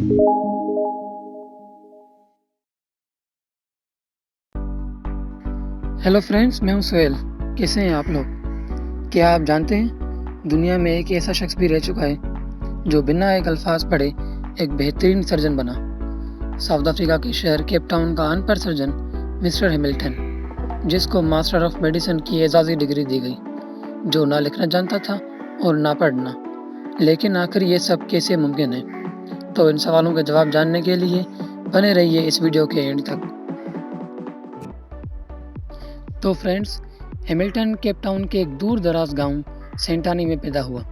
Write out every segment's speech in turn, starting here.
Hello friends, मैं हूं सोहेल। कैसे हैं आप लोग? क्या आप जानते हैं दुनिया में एक ऐसा शख्स भी रह चुका है जो बिना एक अल्फाज पढ़े एक बेहतरीन सर्जन बना। साउथ अफ्रीका के शहर केप टाउन का अनपढ़ सर्जन मिस्टर हैमिल्टन, जिसको मास्टर ऑफ मेडिसिन की एजाज़ी डिग्री दी गई, जो ना लिखना जानता था और ना पढ़ना। लेकिन आखिर ये सब कैसे मुमकिन है? तो इन सवालों के जवाब जानने के लिए बने रहिए इस वीडियो के एंड तक। तो फ्रेंड्स, हैमिल्टन केप टाउन के एक दूर दराज गांव सेंटानी में पैदा हुआ।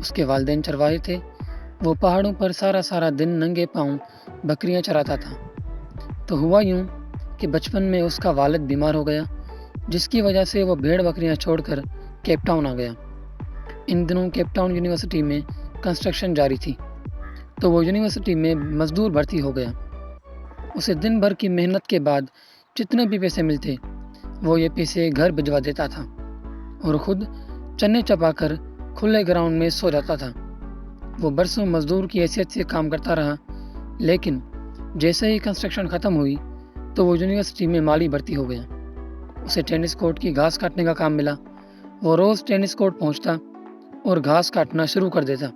उसके वालिदैन चरवाहे थे। वो पहाड़ों पर सारा दिन नंगे पांव बकरियां चराता था। तो हुआ यूं कि बचपन में उसका वालिद बीमार हो गया, जिसकी वजह से वो भेड़ बकरियां छोड़कर केप टाउन आ गया। इन दिनों केप टाउन यूनिवर्सिटी में कंस्ट्रक्शन जारी थी, तो वो यूनिवर्सिटी में मजदूर भर्ती हो गया। उसे दिन भर की मेहनत के बाद जितने भी पैसे मिलते, वो ये पैसे घर भिजवा देता था और खुद चने चबाकर खुले ग्राउंड में सो जाता था। वो बरसों मजदूर की हैसियत से काम करता रहा, लेकिन जैसे ही कंस्ट्रक्शन ख़त्म हुई तो वो यूनिवर्सिटी में माली भर्ती हो गया। उसे टेनिस कोर्ट की घास काटने का काम मिला। वो रोज़ टेनिस कोर्ट पहुंचता और घास काटना शुरू कर देता।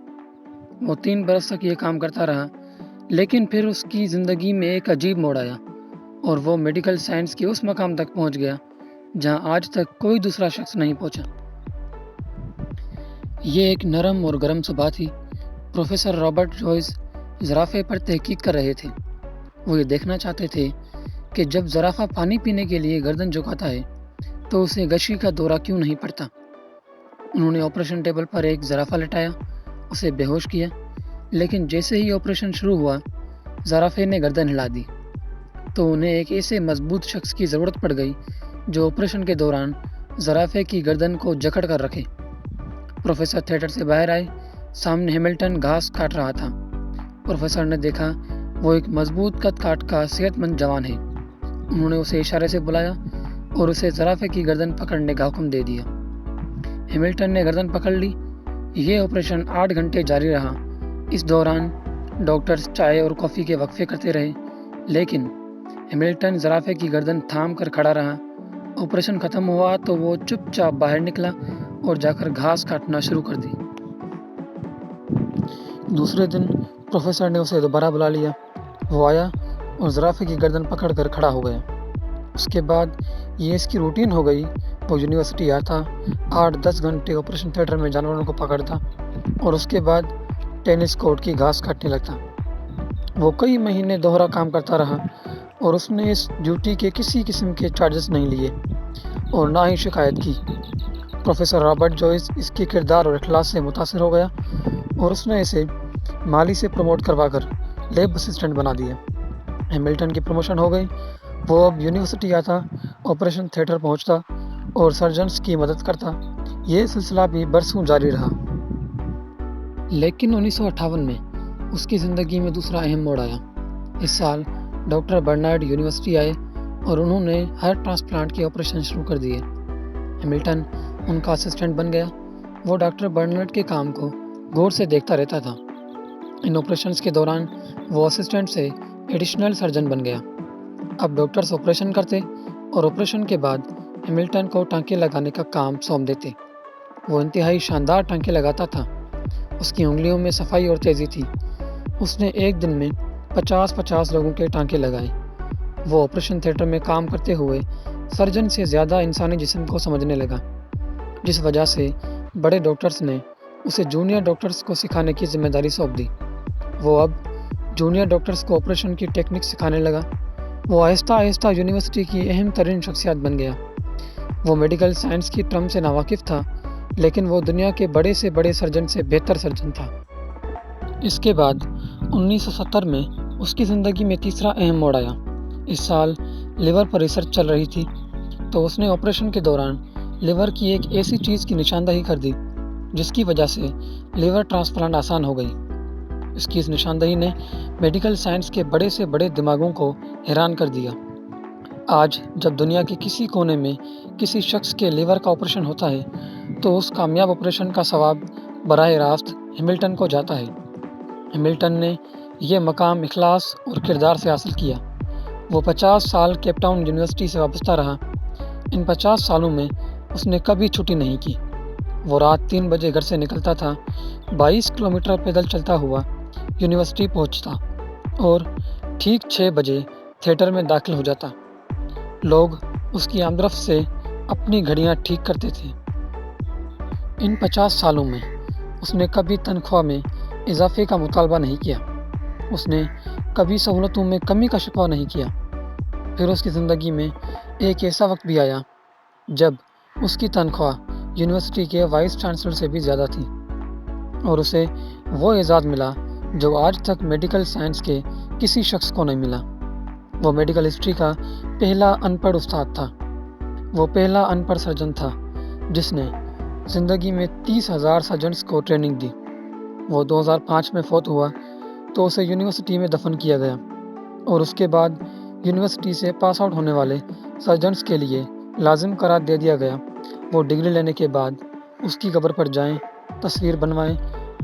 वो 3 बरस तक ये काम करता रहा, लेकिन फिर उसकी ज़िंदगी में एक अजीब मोड़ आया और वो मेडिकल साइंस के उस मकाम तक पहुंच गया जहां आज तक कोई दूसरा शख्स नहीं पहुंचा। ये एक नरम और गर्म सुबह थी। प्रोफेसर रॉबर्ट जॉयस ज़राफ़े पर तहकीक कर रहे थे। वो ये देखना चाहते थे कि जब ज़राफ़ा पानी पीने के लिए गर्दन झुकाता है तो उसे गशी का दौरा क्यों नहीं पड़ता। उन्होंने ऑपरेशन टेबल पर एक ज़राफ़ा लिटाया, उसे बेहोश किया, लेकिन जैसे ही ऑपरेशन शुरू हुआ, ज़राफ़े ने गर्दन हिला दी। तो उन्हें एक ऐसे मजबूत शख्स की ज़रूरत पड़ गई जो ऑपरेशन के दौरान ज़राफ़े की गर्दन को जकड़ कर रखे। प्रोफेसर थिएटर से बाहर आए। सामने हैमिल्टन घास काट रहा था। प्रोफेसर ने देखा वो एक मजबूत कद काट का सेहतमंद जवान है। उन्होंने उसे इशारे से बुलाया और उसे ज़राफ़े की गर्दन पकड़ने का हुक्म दे दिया। हैमिल्टन ने गर्दन पकड़ ली। ये ऑपरेशन 8 घंटे जारी रहा। इस दौरान डॉक्टर्स चाय और कॉफ़ी के वक्फे करते रहे, लेकिन हैमिल्टन ज़राफ़े की गर्दन थाम कर खड़ा रहा। ऑपरेशन ख़त्म हुआ तो वो चुपचाप बाहर निकला और जाकर घास काटना शुरू कर दी। दूसरे दिन प्रोफेसर ने उसे दोबारा बुला लिया। वो आया और ज़राफ़े की गर्दन पकड़ कर खड़ा हो गया। उसके बाद ये इसकी रूटीन हो गई। वो यूनिवर्सिटी आता, 8-10 घंटे ऑपरेशन थिएटर में जानवरों को पकड़ता और उसके बाद टेनिस कोर्ट की घास काटने लगता। वो कई महीने दोहरा काम करता रहा और उसने इस ड्यूटी के किसी किस्म के चार्जेस नहीं लिए और ना ही शिकायत की। प्रोफेसर रॉबर्ट जॉयस इसके किरदार और इखलास से मुतासिर हो गया और उसने इसे माली से प्रमोट करवाकर लैब असिस्टेंट बना दिया। हैमिल्टन की प्रमोशन हो गई। वो अब यूनिवर्सिटी आता, ऑपरेशन थिएटर पहुंचता और सर्जन्स की मदद करता। ये सिलसिला भी बरसों जारी रहा। लेकिन 1958 में उसकी ज़िंदगी में दूसरा अहम मोड़ आया। इस साल डॉक्टर बर्नार्ड यूनिवर्सिटी आए और उन्होंने हार्ट ट्रांसप्लांट के ऑपरेशन शुरू कर दिए। हैमिल्टन उनका असिस्टेंट बन गया। वो डॉक्टर बर्नार्ड के काम को गौर से देखता रहता था। इन ऑपरेशंस के दौरान वो असिस्टेंट से एडिशनल सर्जन बन गया। अब डॉक्टर्स ऑपरेशन करते और ऑपरेशन के बाद हैमिल्टन को टांके लगाने का काम सौंप देते। वो इंतहाई शानदार टांके लगाता था। उसकी उंगलियों में सफाई और तेज़ी थी। उसने एक दिन में 50-50 लोगों के टांके लगाए। वो ऑपरेशन थिएटर में काम करते हुए सर्जन से ज़्यादा इंसानी जिस्म को समझने लगा, जिस वजह से बड़े डॉक्टर्स ने उसे जूनियर डॉक्टर्स को सिखाने की जिम्मेदारी सौंप दी। वो अब जूनियर डॉक्टर्स को ऑपरेशन की टेक्निक सिखाने लगा। वो आहिस्ता आहिस्ता यूनिवर्सिटी की अहम तरीन शख्सियत बन गया। वो मेडिकल साइंस की टर्म से नावाकिफ़ था, लेकिन वो दुनिया के बड़े से बड़े सर्जन से बेहतर सर्जन था। इसके बाद 1970 में उसकी ज़िंदगी में तीसरा अहम मोड़ आया। इस साल लिवर पर रिसर्च चल रही थी, तो उसने ऑपरेशन के दौरान लिवर की एक ऐसी चीज़ की निशानदही कर दी जिसकी वजह से लिवर ट्रांसप्लांट आसान हो गई। इसकी इस निशानदही ने मेडिकल साइंस के बड़े से बड़े दिमागों को हैरान कर दिया। आज जब दुनिया के किसी कोने में किसी शख्स के लिवर का ऑपरेशन होता है, तो उस कामयाब ऑपरेशन का सवाब बराह रास्त हैमिल्टन को जाता है। हैमिल्टन ने یہ مقام اخلاص اور کردار سے حاصل کیا۔ وہ 50 سال کیپ ٹاؤن یونیورسٹی سے وابستہ رہا۔ ان 50 سالوں میں اس نے کبھی چھٹی نہیں کی۔ وہ رات 3 بجے گھر سے نکلتا تھا، 22 کلومیٹر پیدل چلتا ہوا یونیورسٹی پہنچتا اور ٹھیک 6 بجے تھیٹر میں داخل ہو جاتا۔ لوگ اس کی آمد رفت سے اپنی گھڑیاں ٹھیک کرتے تھے۔ ان 50 سالوں میں اس نے کبھی تنخواہ میں اضافے کا مطالبہ نہیں کیا۔ اس نے کبھی سہولتوں میں کمی کا شکوہ نہیں کیا۔ پھر اس کی زندگی میں ایک ایسا وقت بھی آیا جب اس کی تنخواہ یونیورسٹی کے وائس چانسلر سے بھی زیادہ تھی اور اسے وہ اعزاز ملا جو آج تک میڈیکل سائنس کے کسی شخص کو نہیں ملا۔ وہ میڈیکل ہسٹری کا پہلا ان پڑھ استاد تھا۔ وہ پہلا ان پڑھ سرجن تھا جس نے زندگی میں 30,000 سرجنز کو ٹریننگ دی۔ وہ 2005 میں فوت ہوا تو اسے یونیورسٹی میں دفن کیا گیا اور اس کے بعد یونیورسٹی سے پاس آؤٹ ہونے والے سرجنز کے لیے لازم قرار دے دیا گیا وہ ڈگری لینے کے بعد اس کی قبر پر جائیں، تصویر بنوائیں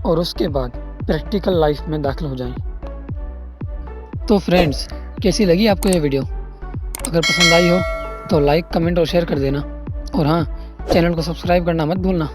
اور اس کے بعد پریکٹیکل لائف میں داخل ہو جائیں۔ تو فرینڈز، کیسی لگی آپ کو یہ ویڈیو؟ اگر پسند آئی ہو تو لائک، کمنٹ اور شیئر کر دینا، اور ہاں، چینل کو سبسکرائب کرنا مت بھولنا۔